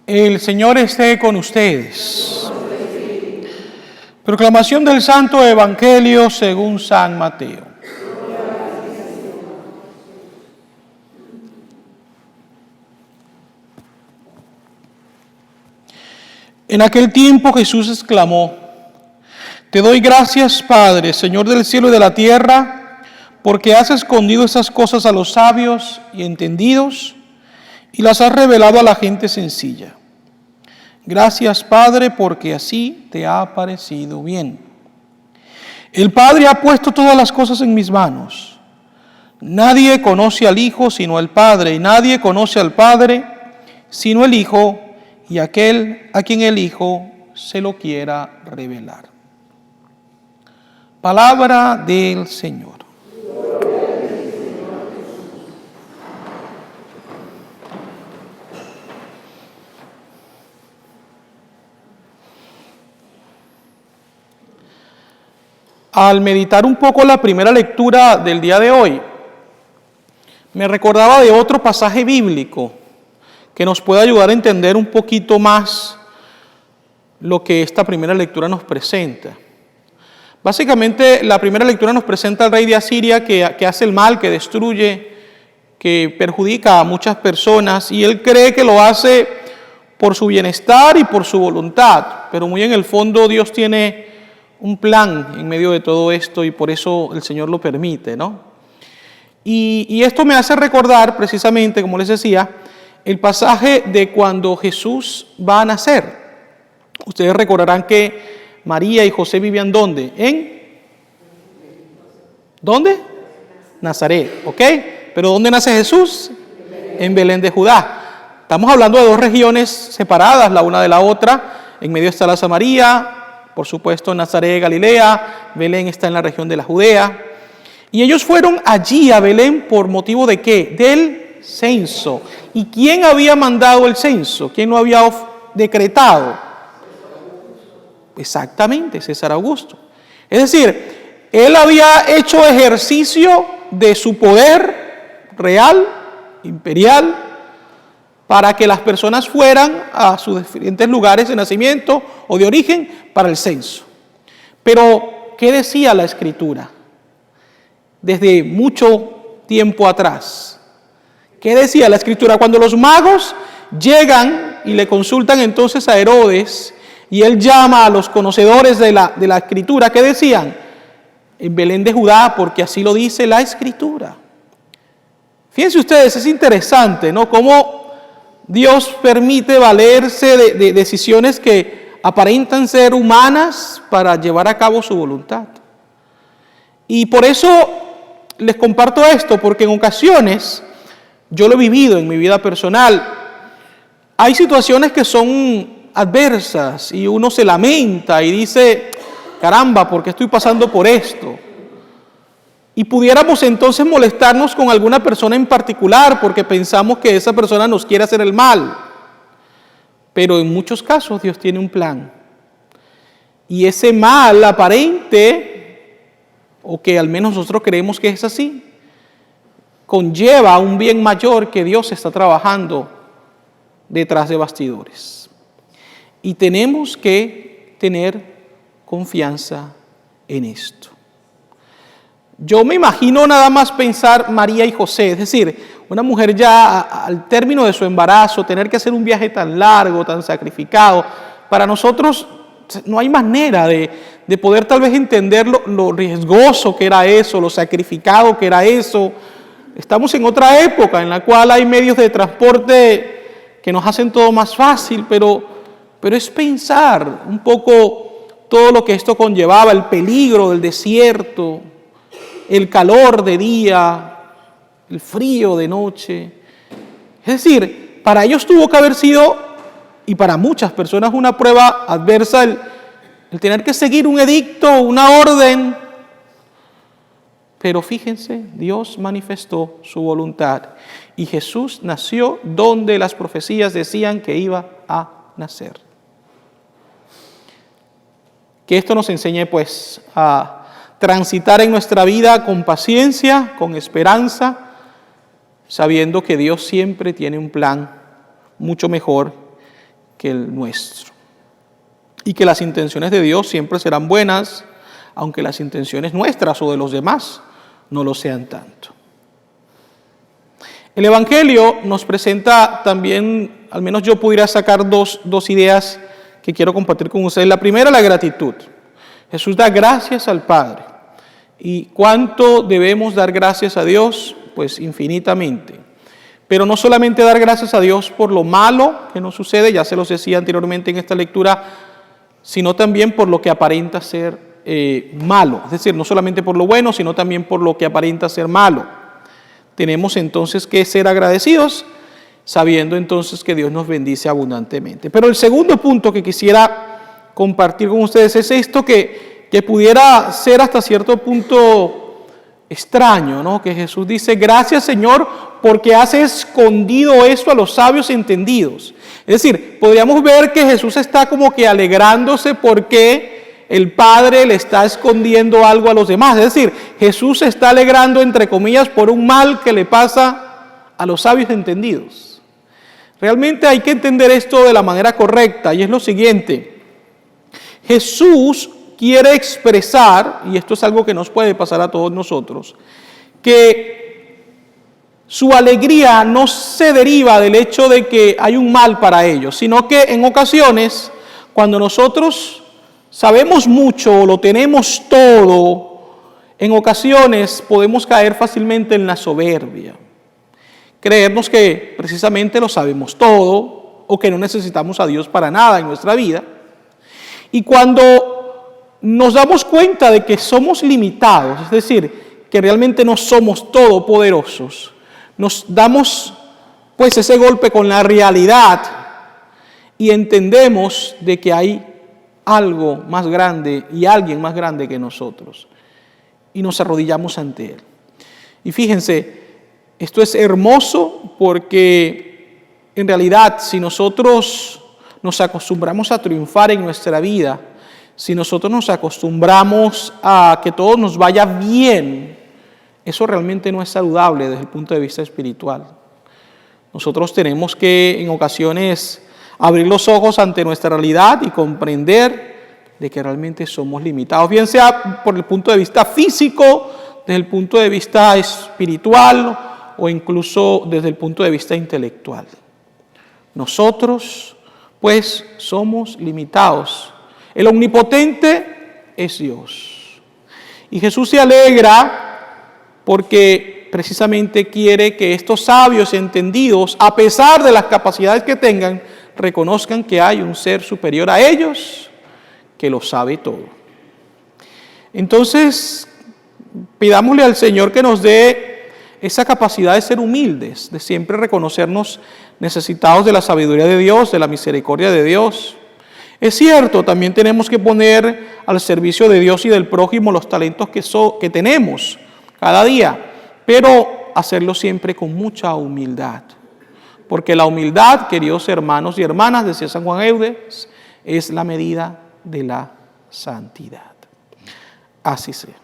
El Señor esté con ustedes. Proclamación del Santo Evangelio según San Mateo. En aquel tiempo Jesús exclamó: Te doy gracias, Padre, Señor del cielo y de la tierra, porque has escondido esas cosas a los sabios y entendidos y las has revelado a la gente sencilla. Gracias, Padre, porque así te ha parecido bien. El Padre ha puesto todas las cosas en mis manos. Nadie conoce al Hijo sino el Padre, y nadie conoce al Padre sino el Hijo y aquel a quien el Hijo se lo quiera revelar. Palabra del Señor. Al meditar un poco la primera lectura del día de hoy, me recordaba de otro pasaje bíblico que nos puede ayudar a entender un poquito más lo que esta primera lectura nos presenta. Básicamente, la primera lectura nos presenta al rey de Asiria que hace el mal, que destruye, que perjudica a muchas personas, y él cree que lo hace por su bienestar y por su voluntad, pero muy en el fondo Dios tiene un plan en medio de todo esto y por eso el Señor lo permite, ¿no? Y esto me hace recordar precisamente, como les decía, el pasaje de cuando Jesús va a nacer. Ustedes recordarán que María y José vivían ¿dónde? ¿Dónde? Nazaret, ¿ok? ¿Pero dónde nace Jesús? En Belén de Judá. Estamos hablando de dos regiones separadas la una de la otra. En medio está la Samaria. Por supuesto, Nazaret, Galilea, Belén está en la región de la Judea. Y ellos fueron allí a Belén por motivo ¿de qué? Del censo. ¿Y quién había mandado el censo? ¿Quién lo había decretado? Exactamente, César Augusto. Es decir, él había hecho ejercicio de su poder real, imperial, para que las personas fueran a sus diferentes lugares de nacimiento o de origen para el censo. Pero, ¿qué decía la Escritura? Desde mucho tiempo atrás. ¿Qué decía la Escritura? Cuando los magos llegan y le consultan entonces a Herodes, y él llama a los conocedores de la Escritura, ¿qué decían? En Belén de Judá, porque así lo dice la Escritura. Fíjense ustedes, es interesante, ¿no? Cómo Dios permite valerse de decisiones que aparentan ser humanas para llevar a cabo su voluntad. Y por eso les comparto esto, porque en ocasiones, yo lo he vivido en mi vida personal, hay situaciones que son adversas y uno se lamenta y dice, caramba, ¿por qué estoy pasando por esto? Y pudiéramos entonces molestarnos con alguna persona en particular porque pensamos que esa persona nos quiere hacer el mal. Pero en muchos casos Dios tiene un plan. Y ese mal aparente, o que al menos nosotros creemos que es así, conlleva un bien mayor que Dios está trabajando detrás de bastidores. Y tenemos que tener confianza en esto. Yo me imagino nada más pensar María y José, es decir, una mujer ya al término de su embarazo, tener que hacer un viaje tan largo, tan sacrificado. Para nosotros no hay manera de poder tal vez entender lo riesgoso que era eso, lo sacrificado que era eso. Estamos en otra época en la cual hay medios de transporte que nos hacen todo más fácil, pero es pensar un poco todo lo que esto conllevaba, el peligro del desierto, el calor de día, el frío de noche. Es decir, para ellos tuvo que haber sido, y para muchas personas, una prueba adversa el tener que seguir un edicto, una orden. Pero fíjense, Dios manifestó su voluntad y Jesús nació donde las profecías decían que iba a nacer. Que esto nos enseñe pues a transitar en nuestra vida con paciencia, con esperanza, sabiendo que Dios siempre tiene un plan mucho mejor que el nuestro. Y que las intenciones de Dios siempre serán buenas, aunque las intenciones nuestras o de los demás no lo sean tanto. El Evangelio nos presenta también, al menos yo pudiera sacar dos ideas que quiero compartir con ustedes. La primera, la gratitud. Jesús da gracias al Padre. ¿Y cuánto debemos dar gracias a Dios? Pues infinitamente. Pero no solamente dar gracias a Dios por lo malo que nos sucede, ya se los decía anteriormente en esta lectura, sino también por lo que aparenta ser malo. Es decir, no solamente por lo bueno, sino también por lo que aparenta ser malo. Tenemos entonces que ser agradecidos, sabiendo entonces que Dios nos bendice abundantemente. Pero el segundo punto que quisiera compartir con ustedes es esto que pudiera ser hasta cierto punto extraño, ¿no? Que Jesús dice, gracias Señor, porque has escondido esto a los sabios entendidos. Es decir, podríamos ver que Jesús está como que alegrándose porque el Padre le está escondiendo algo a los demás. Es decir, Jesús se está alegrando, entre comillas, por un mal que le pasa a los sabios entendidos. Realmente hay que entender esto de la manera correcta, y es lo siguiente. Jesús quiere expresar, y esto es algo que nos puede pasar a todos nosotros, que su alegría no se deriva del hecho de que hay un mal para ellos, sino que en ocasiones, cuando nosotros sabemos mucho o lo tenemos todo, en ocasiones podemos caer fácilmente en la soberbia. Creernos que precisamente lo sabemos todo o que no necesitamos a Dios para nada en nuestra vida. Y cuando nos damos cuenta de que somos limitados, es decir, que realmente no somos todopoderosos, nos damos pues ese golpe con la realidad y entendemos de que hay algo más grande y alguien más grande que nosotros. Y nos arrodillamos ante Él. Y fíjense, esto es hermoso porque en realidad si nosotros nos acostumbramos a triunfar en nuestra vida, si nosotros nos acostumbramos a que todo nos vaya bien, eso realmente no es saludable desde el punto de vista espiritual. Nosotros tenemos que en ocasiones abrir los ojos ante nuestra realidad y comprender de que realmente somos limitados, bien sea por el punto de vista físico, desde el punto de vista espiritual o incluso desde el punto de vista intelectual. Nosotros, pues, somos limitados. El omnipotente es Dios. Y Jesús se alegra porque precisamente quiere que estos sabios entendidos, a pesar de las capacidades que tengan, reconozcan que hay un ser superior a ellos que lo sabe todo. Entonces, pidámosle al Señor que nos dé esa capacidad de ser humildes, de siempre reconocernos necesitados de la sabiduría de Dios, de la misericordia de Dios. Es cierto, también tenemos que poner al servicio de Dios y del prójimo los talentos que tenemos cada día, pero hacerlo siempre con mucha humildad. Porque la humildad, queridos hermanos y hermanas, decía San Juan Eudes, es la medida de la santidad. Así sea.